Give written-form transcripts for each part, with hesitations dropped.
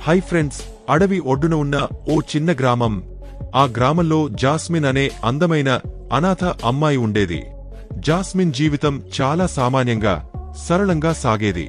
Hi friends, అడవి ఒడ్డున ఉన్న ఓ చిన్న గ్రామం. ఆ గ్రామంలో జాస్మిన్ అనే అందమైన అనాథ అమ్మాయి ఉండేది. జాస్మిన్ జీవితం చాలా సామాన్యంగా, సరళంగా సాగేది.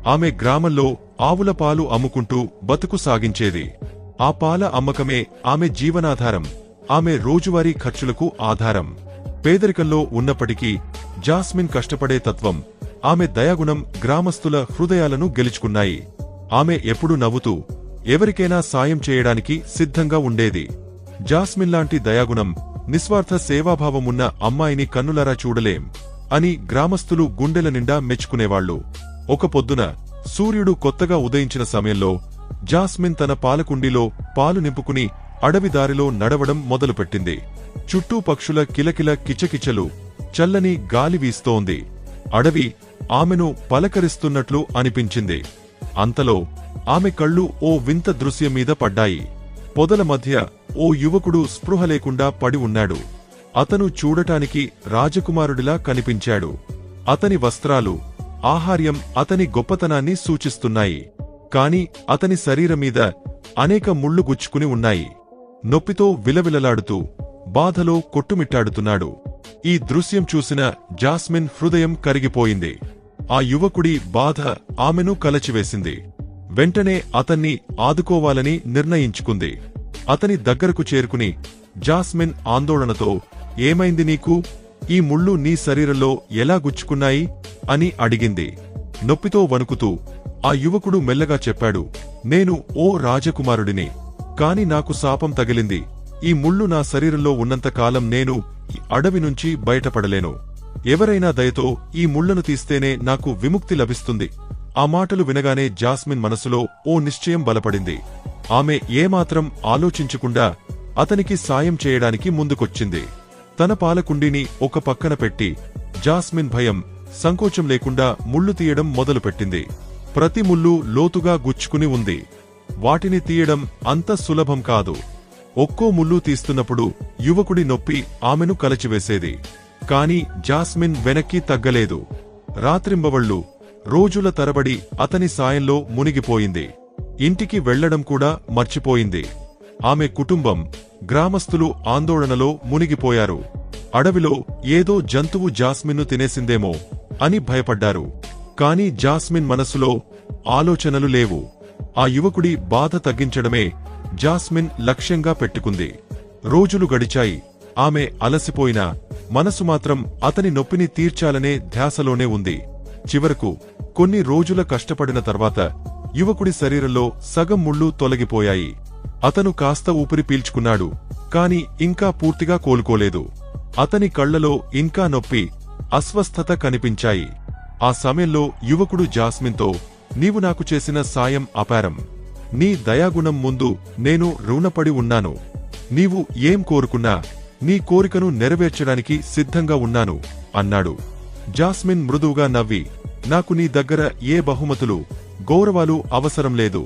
ఆమె గ్రామంలో ఆవుల పాలు అమ్ముకుంటూ బతుకు సాగించేది. ఆ పాల అమ్మకమే ఆమె జీవనాధారం, ఆమె రోజువారీ ఖర్చులకు ఆధారం. పేదరికంలో ఉన్నప్పటికీ జాస్మిన్ కష్టపడే తత్వం, ఆమె దయాగుణం గ్రామస్తుల హృదయాలను గెలుచుకున్నాయి. ఆమె ఎప్పుడూ నవ్వుతూ ఎవరికైనా సాయం చేయడానికి సిద్ధంగా ఉండేది. జాస్మిన్ లాంటి దయాగుణం, నిస్వార్థ సేవాభావమున్న అమ్మాయిని కన్నులారా చూడలేం అని గ్రామస్తులు గుండెల నిండా మెచ్చుకునేవాళ్లు. ఒక పొద్దున సూర్యుడు కొత్తగా ఉదయించిన సమయంలో జాస్మిన్ తన పాలకుండీలో పాలు నింపుకుని అడవి దారిలో నడవడం మొదలుపెట్టింది. చుట్టూ పక్షుల కిలకిల కిచకిచలు, చల్లని గాలి వీస్తోంది. అడవి ఆమెను పలకరిస్తున్నట్లు అనిపించింది. అంతలో ఆమె కళ్ళు ఓ వింత దృశ్యం మీద పడ్డాయి. పొదల మధ్య ఓ యువకుడు స్పృహ లేకుండా పడి ఉన్నాడు. అతను చూడటానికి రాజకుమారుడిలా కనిపించాడు. అతని వస్త్రాలు, ఆహార్యం అతని గొప్పతనాన్ని సూచిస్తున్నాయి. కాని అతని శరీరమీద అనేక ముళ్ళు గుచ్చుకుని ఉన్నాయి. నొప్పితో విలవిలలాడుతూ బాధలో కొట్టుమిట్టాడుతున్నాడు. ఈ దృశ్యం చూసిన జాస్మిన్ హృదయం కరిగిపోయింది. ఆ యువకుడి బాధ ఆమెను కలచివేసింది. వెంటనే అతన్ని ఆదుకోవాలని నిర్ణయించుకుంది. అతని దగ్గరకు చేరుకుని జాస్మిన్ ఆందోళనతో, ఏమైంది నీకు? ఈ ముళ్ళు నీ శరీరంలో ఎలా గుచ్చుకున్నాయి అని అడిగింది. నొప్పితో వణుకుతూ ఆ యువకుడు మెల్లగా చెప్పాడు, నేను ఓ రాజకుమారుడిని. కాని నాకు శాపం తగిలింది. ఈ ముళ్ళు నా శరీరంలో ఉన్నంతకాలం నేను ఈ అడవి నుంచి బయటపడలేను. ఎవరైనా దయతో ఈ ముళ్లను తీస్తేనే నాకు విముక్తి లభిస్తుంది. ఆ మాటలు వినగానే జాస్మిన్ మనసులో ఓ నిశ్చయం బలపడింది. ఆమె ఏమాత్రం ఆలోచించకుండా అతనికి సాయం చేయడానికి ముందుకొచ్చింది. తన పాలకుండీని ఒక పక్కన పెట్టి జాస్మిన్ భయం, సంకోచం లేకుండా ముళ్ళు తీయడం మొదలుపెట్టింది. ప్రతి ముళ్ళు లోతుగా గుచ్చుకుని ఉంది. వాటిని తీయడం అంత సులభం కాదు. ఒక్కో ముళ్ళు తీస్తున్నప్పుడు యువకుడి నొప్పి ఆమెను కలచివేసేది. కాని జాస్మిన్ వెనక్కి తగ్గలేదు. రాత్రింబవళ్లు, రోజుల తరబడి అతని సాయంలో మునిగిపోయింది. ఇంటికి వెళ్లడం కూడా మర్చిపోయింది. ఆమె కుటుంబం, గ్రామస్తులు ఆందోళనలో మునిగిపోయారు. అడవిలో ఏదో జంతువు జాస్మిన్ను తినేసిందేమో అని భయపడ్డారు. కాని జాస్మిన్ మనసులో ఆలోచనలు లేవు. ఆ యువకుడి బాధ తగ్గించడమే జాస్మిన్ లక్ష్యంగా పెట్టుకుంది. రోజులు గడిచాయి. ఆమె అలసిపోయినా మనసు మాత్రం అతని నొప్పిని తీర్చాలనే ధ్యాసలోనే ఉంది. చివరకు కొన్ని రోజుల కష్టపడిన తర్వాత యువకుడి శరీరంలో సగం ముళ్ళు తొలగిపోయాయి. అతను కాస్త ఊపిరి పీల్చుకున్నాడు. కాని ఇంకా పూర్తిగా కోలుకోలేదు. అతని కళ్లలో ఇంకా నొప్పి, అస్వస్థత కనిపించాయి. ఆ సమయంలో యువకుడు జాస్మిన్తో, నీవు నాకు చేసిన సాయం అపారం. నీ దయాగుణం ముందు నేను రుణపడి ఉన్నాను. నీవు ఏం కోరుకున్నా నీ కోరికను నెరవేర్చడానికి సిద్ధంగా ఉన్నాను అన్నాడు. జాస్మిన్ మృదువుగా నవ్వి, నాకు నీ దగ్గర ఏ బహుమతులు, గౌరవాలు అవసరం లేదు.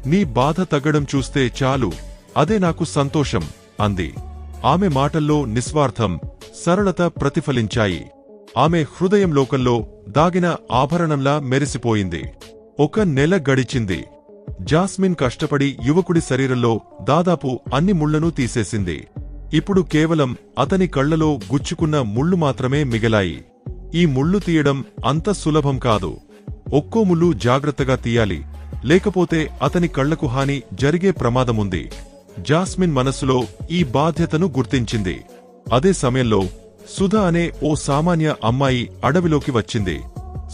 నీ బాధ తగ్గడం చూస్తే చాలు, అదే నాకు సంతోషం అంది. ఆమె మాటల్లో నిస్వార్థం, సరళత ప్రతిఫలించాయి. ఆమె హృదయం లోకంలో దాగిన ఆభరణంలా మెరిసిపోయింది. ఒక నెల గడిచింది. జాస్మిన్ కష్టపడి యువకుడి శరీరంలో దాదాపు అన్ని ముళ్లను తీసేసింది. ఇప్పుడు కేవలం అతని కళ్లలో గుచ్చుకున్న ముళ్ళు మాత్రమే మిగిలాయి. ఈ ముళ్ళు తీయడం అంత సులభం కాదు. ఒక్కో ముళ్ళు జాగ్రత్తగా తీయాలి, లేకపోతే అతని కళ్లకు హాని జరిగే ప్రమాదముంది. జాస్మిన్ మనస్సులో ఈ బాధ్యతను గుర్తించింది. అదే సమయంలో సుధ అనే ఓ సామాన్య అమ్మాయి అడవిలోకి వచ్చింది.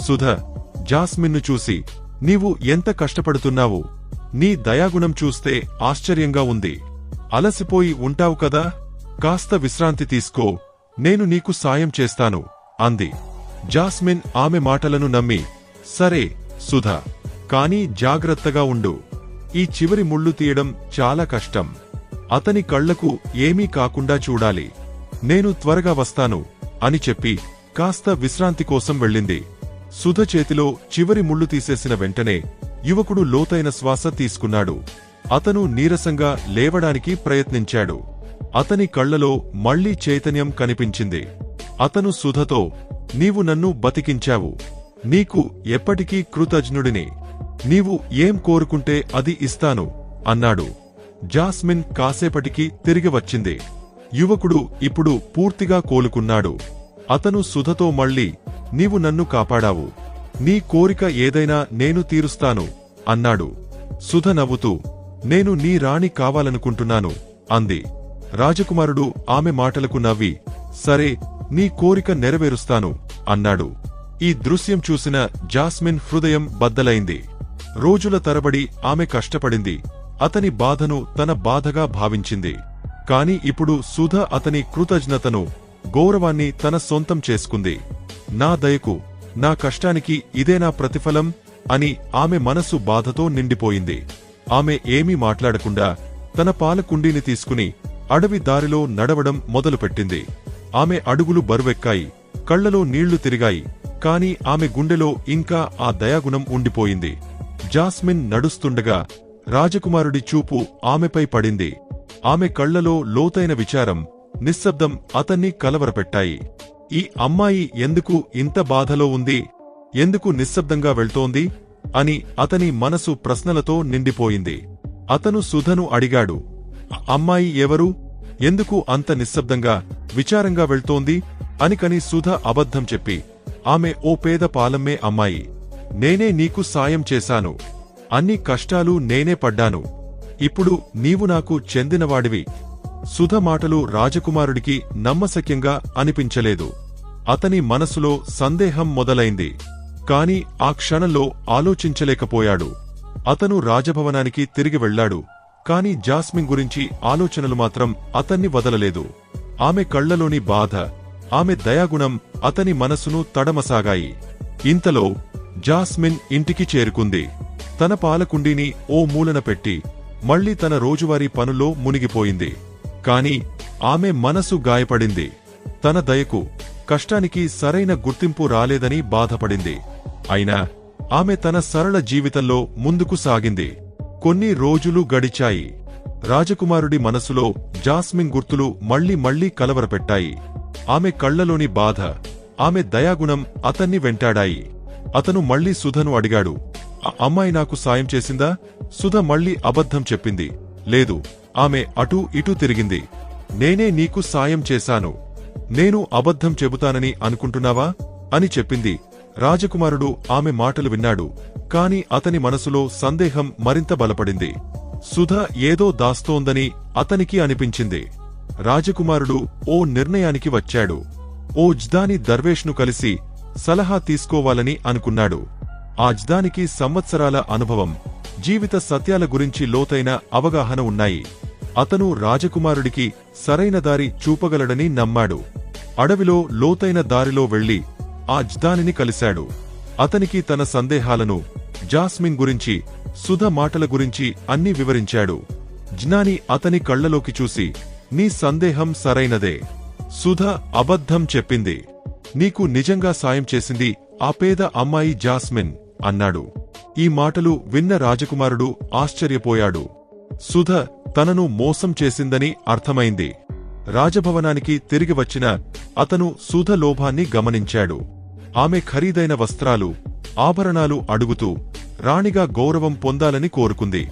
సుధ జాస్మిన్ను చూసి, నీవు ఎంత కష్టపడుతున్నావు? నీ దయాగుణం చూస్తే ఆశ్చర్యంగా ఉంది. అలసిపోయి ఉంటావు కదా, కాస్త విశ్రాంతి తీసుకో, నేను నీకు సాయం చేస్తాను అంది. జాస్మిన్ ఆమె మాటలను నమ్మి, సరే సుధ, కాని జాగ్రత్తగా ఉండు. ఈ చివరి ముళ్ళు తీయడం చాలా కష్టం. అతని కళ్లకు ఏమీ కాకుండా చూడాలి. నేను త్వరగా వస్తాను అని చెప్పి కాస్త విశ్రాంతి కోసం వెళ్ళింది. సుధ చేతిలో చివరి ముళ్ళు తీసేసిన వెంటనే యువకుడు లోతైన శ్వాస తీసుకున్నాడు. అతను నీరసంగా లేవడానికి ప్రయత్నించాడు. అతని కళ్లలో మళ్లీ చైతన్యం కనిపించింది. అతను సుధతో, నీవు నన్ను బతికించావు. నీకు ఎప్పటికీ కృతజ్ఞుడిని. నీవు ఏం కోరుకుంటే అది ఇస్తాను అన్నాడు. జాస్మిన్ కాసేపటికి తిరిగి వచ్చింది. యువకుడు ఇప్పుడు పూర్తిగా కోలుకున్నాడు. అతను సుధతో మళ్ళీ, నీవు నన్ను కాపాడావు, నీ కోరిక ఏదైనా నేను తీరుస్తాను అన్నాడు. సుధ నవ్వుతూ, నేను నీ రాణి కావాలనుకుంటున్నాను అంది. రాజకుమారుడు ఆమె మాటలకు నవ్వి, సరే, నీ కోరిక నెరవేరుస్తాను అన్నాడు. ఈ దృశ్యం చూసిన జాస్మిన్ హృదయం బద్దలైంది. రోజుల తరబడి ఆమె కష్టపడింది, అతని బాధను తన బాధగా భావించింది. కాని ఇప్పుడు సుధ అతని కృతజ్ఞతను, గౌరవాన్ని తన సొంతం చేసుకుంది. నా దయకు, నా కష్టానికి ఇదేనా ప్రతిఫలం అని ఆమె మనసు బాధతో నిండిపోయింది. ఆమె ఏమీ మాట్లాడకుండా తన పాలకుండీని తీసుకుని అడవి దారిలో నడవడం మొదలుపెట్టింది. ఆమె అడుగులు బరువెక్కాయి, కళ్లలో నీళ్లు తిరిగాయి, కాని ఆమె గుండెలో ఇంకా ఆ దయాగుణం ఉండిపోయింది. జాస్మిన్ నడుస్తుండగా రాజకుమారుడి చూపు ఆమెపై పడింది. ఆమె కళ్లలో లోతైన విచారం, నిశ్శబ్దం అతన్ని కలవరపెట్టాయి. ఈ అమ్మాయి ఎందుకు ఇంత బాధలో ఉంది, ఎందుకు నిశ్శబ్దంగా వెళ్తోంది అని అతని మనసు ప్రశ్నలతో నిండిపోయింది. అతను సుధను అడిగాడు, అమ్మాయి ఎవరు, ఎందుకు అంత నిశ్శబ్దంగా, విచారంగా వెళ్తోంది అనికని సుధ అబద్ధం చెప్పి, ఆమె ఓ పేద పాలమ్మే అమ్మాయి, నేనే నీకు సాయం చేశాను, అన్ని కష్టాలు నేనే పడ్డాను, ఇప్పుడు నీవు నాకు చెందినవాడివి. సుధ మాటలు రాజకుమారుడికి నమ్మశక్యంగా అనిపించలేదు. అతని మనసులో సందేహం మొదలైంది. కాని ఆ క్షణంలో ఆలోచించలేకపోయాడు. అతను రాజభవనానికి తిరిగి వెళ్లాడు. కాని జాస్మిన్ గురించి ఆలోచనలు మాత్రం అతన్ని వదలలేదు. ఆమె కళ్లలోని బాధ, ఆమె దయాగుణం అతని మనసును తడమసాగాయి. ఇంతలో జాస్మిన్ ఇంటికి చేరుకుంది. తన పాలకుండీని ఓ మూలన పెట్టి మళ్లీ తన రోజువారీ పనుల్లో మునిగిపోయింది. కాని ఆమె మనసు గాయపడింది. తన దయకు, కష్టానికి సరైన గుర్తింపు రాలేదని బాధపడింది. అయినా ఆమె తన సరళ జీవితంలో ముందుకు సాగింది. కొన్ని రోజులు గడిచాయి. రాజకుమారుడి మనసులో జాస్మిన్ గుర్తులు మళ్లీ మళ్లీ కలవరపెట్టాయి. ఆమె కళ్లలోని బాధ, ఆమె దయాగుణం అతన్ని వెంటాడాయి. అతను మళ్లీ సుధను అడిగాడు, ఆ అమ్మాయి నాకు సాయం చేసిందా? సుధ మళ్లీ అబద్ధం చెప్పింది. లేదు, ఆమె అటూ ఇటూ తిరిగింది. నేనే నీకు సాయం చేశాను, నేను అబద్ధం చెబుతానని అనుకుంటున్నావా అని చెప్పింది. రాజకుమారుడు ఆమె మాటలు విన్నాడు. కాని అతని మనసులో సందేహం మరింత బలపడింది. సుధ ఏదో దాస్తోందని అతనికి అనిపించింది. రాజకుమారుడు ఓ నిర్ణయానికి వచ్చాడు. ఓ జ్దాని దర్వేష్ను కలిసి సలహా తీసుకోవాలని అనుకున్నాడు. ఆ జ్దానికి సంవత్సరాల అనుభవం, జీవిత సత్యాల గురించి లోతైన అవగాహన ఉన్నాయి. అతను రాజకుమారుడికి సరైన దారి చూపగలడని నమ్మాడు. అడవిలో లోతైన దారిలో వెళ్లి ఆ జ్దానిని కలిశాడు. అతనికి తన సందేహాలను, జాస్మిన్ గురించి, సుధ మాటల గురించి అన్నీ వివరించాడు. జ్ఞాని అతని కళ్లలోకి చూసి, నీ సందేహం సరైనదే, సుధ అబద్ధం చెప్పింది, నీకు నిజంగా సాయం చేసింది ఆ పేద అమ్మాయి జాస్మిన్ అన్నాడు. ఈ మాటలు విన్న రాజకుమారుడు ఆశ్చర్యపోయాడు. సుధ తనను మోసం చేసిందని అర్థమైంది. రాజభవనానికి తిరిగి వచ్చిన అతను సుధ లోభాన్ని గమనించాడు. ఆమె ఖరీదైన వస్త్రాలు, ఆభరణాలు అడుగుతూ రాణిగా గౌరవం పొందాలని కోరుకుంది.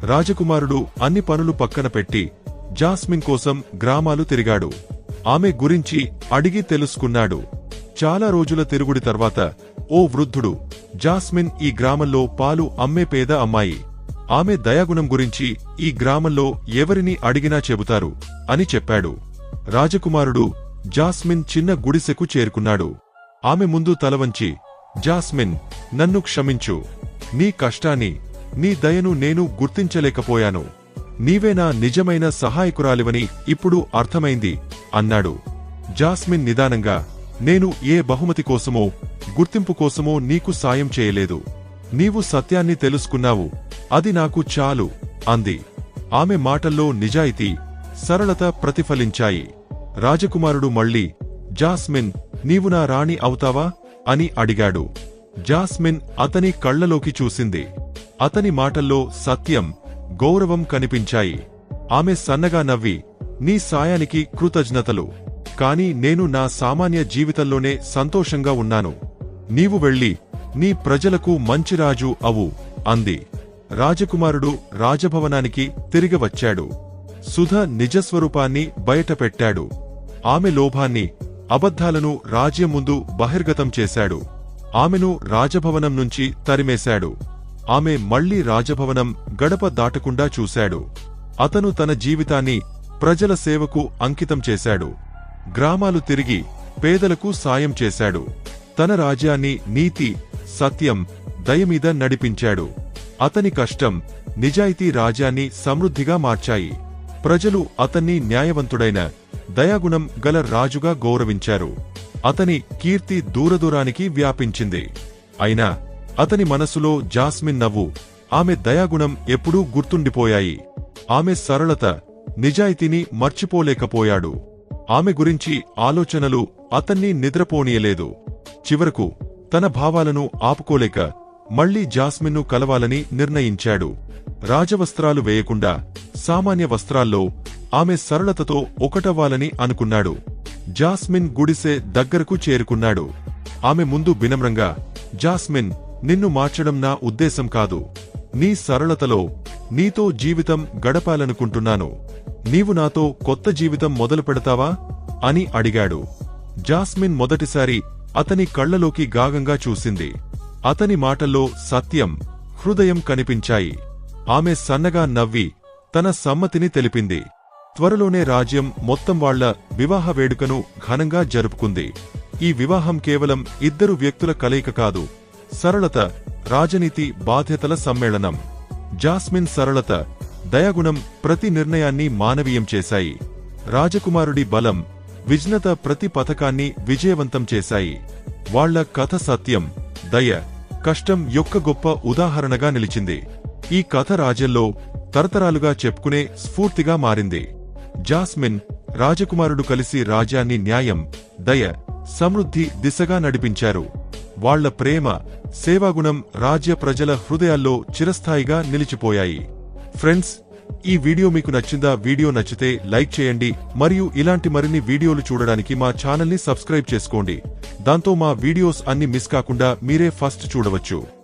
రాజకుమారుడు అన్ని పనులు పక్కన పెట్టి జాస్మిన్ కోసం గ్రామాలు తిరిగాడు. ఆమె గురించి అడిగి తెలుసుకున్నాడు. చాలా రోజుల తిరుగుడి తర్వాత ఓ వృద్ధుడు, జాస్మిన్ ఈ గ్రామంలో పాలు అమ్మే పేద అమ్మాయి, ఆమె దయాగుణం గురించి ఈ గ్రామంలో ఎవరిని అడిగినా చెబుతారు అని చెప్పాడు. రాజకుమారుడు జాస్మిన్ చిన్న గుడిసెకు చేరుకున్నాడు. ఆమె ముందు తలవంచి, జాస్మిన్, నన్ను క్షమించు, నీ కష్టాన్ని, నీ దయను నేను గుర్తించలేకపోయాను, నీవే నా నిజమైన సహాయకురాలివని ఇప్పుడు అర్థమైంది అన్నాడు. జాస్మిన్ నిదానంగా, నేను ఏ బహుమతి కోసమో, గుర్తింపు కోసమో నీకు సాయం చేయలేదు, నీవు సత్యాన్ని తెలుసుకున్నావు, అది నాకు చాలు అంది. ఆమె మాటల్లో నిజాయితీ, సరళత ప్రతిఫలించాయి. రాజకుమారుడు మళ్లీ, జాస్మిన్, నీవు నా రాణి అవుతావా అని అడిగాడు. జాస్మిన్ అతని కళ్లలోకి చూసింది. అతని మాటల్లో సత్యం, గౌరవం కనిపించాయి. ఆమె సన్నగా నవ్వి, నీ సాయానికి కృతజ్ఞతలు, కాని నేను నా సామాన్య జీవితంలోనే సంతోషంగా ఉన్నాను, నీవు వెళ్ళి నీ ప్రజలకు మంచి రాజు అవు అంది. రాజకుమారుడు రాజభవనానికి తిరిగి వచ్చాడు. సుధ నిజస్వరూపాన్ని బయటపెట్టాడు. ఆమె లోభాన్ని, అబద్ధాలను రాజ్యం ముందు బహిర్గతం చేశాడు. ఆమెను రాజభవనం నుంచి తరిమేశాడు. ఆమె మళ్లీ రాజభవనం గడప దాటకుండా చూశాడు. అతను తన జీవితాన్ని ప్రజల సేవకు అంకితం చేశాడు. గ్రామాలు తిరిగి పేదలకు సాయం చేశాడు. తన రాజ్యాన్ని నీతి, సత్యం, దయమీద నడిపించాడు. అతని కష్టం, నిజాయితీ రాజ్యాన్ని సమృద్ధిగా మార్చాయి. ప్రజలు అతన్ని న్యాయవంతుడైన, దయాగుణం గల రాజుగా గౌరవించారు. అతని కీర్తి దూరదూరానికి వ్యాపించింది. అయినా అతని మనసులో జాస్మిన్ నవ్వు, ఆమె దయాగుణం ఎప్పుడూ గుర్తుండిపోయాయి. ఆమె సరళత, నిజాయితీని మర్చిపోలేకపోయాడు. ఆమె గురించి ఆలోచనలు అతన్ని నిద్రపోనీయలేదు. చివరకు తన భావాలను ఆపుకోలేక మళ్లీ జాస్మిన్ను కలవాలని నిర్ణయించాడు. రాజవస్త్రాలు వేయకుండా సామాన్య వస్త్రాల్లో ఆమె సరళతతో ఒకటవ్వాలని అనుకున్నాడు. జాస్మిన్ గుడిసె దగ్గరకు చేరుకున్నాడు. ఆమె ముందు వినమ్రంగా, జాస్మిన్, నిన్ను మార్చడం నా ఉద్దేశం కాదు. నీ సరళతలో నీతో జీవితం గడపాలనుకుంటున్నాను. నీవు నాతో కొత్త జీవితం మొదలు పెడతావా అని అడిగాడు. జాస్మిన్ మొదటిసారి అతని కళ్లలోకి గాగంగా చూసింది. అతని మాటల్లో సత్యం, హృదయం కనిపించాయి. ఆమె సన్నగా నవ్వి తన సమ్మతిని తెలిపింది. త్వరలోనే రాజ్యం మొత్తం వాళ్ల వివాహ వేడుకను ఘనంగా జరుపుకుంది. ఈ వివాహం కేవలం ఇద్దరు వ్యక్తుల కలయిక కాదు, సరళత, రాజనీతి, బాధ్యతల సమ్మేళనం. జాస్మిన్ సరళత, దయాగుణం ప్రతి నిర్ణయాన్ని మానవీయం చేశాయి. రాజకుమారుడి బలం, విజ్ఞత ప్రతి పథకాన్ని విజయవంతం చేశాయి. వాళ్ల కథ సత్యం, దయ, కష్టం యొక్క గొప్ప ఉదాహరణగా నిలిచింది. ఈ కథ రాజ్యంలో తరతరాలుగా చెప్పుకునే స్ఫూర్తిగా మారింది. జాస్మిన్, రాజకుమారుడు కలిసి రాజ్యాన్ని న్యాయం, దయ, సమృద్ధి దిశగా నడిపించారు. వాళ్ల ప్రేమ, సేవాగుణం రాజ్య ప్రజల హృదయాల్లో చిరస్థాయిగా నిలిచిపోయాయి. ఫ్రెండ్స్, ఈ వీడియో మీకు నచ్చిందా? వీడియో నచ్చితే లైక్ చేయండి మరియు ఇలాంటి మరిన్ని వీడియోలు చూడడానికి మా ఛానల్ని సబ్స్క్రైబ్ చేసుకోండి. దాంతో మా వీడియోస్ అన్ని మిస్ కాకుండా మీరే ఫస్ట్ చూడవచ్చు.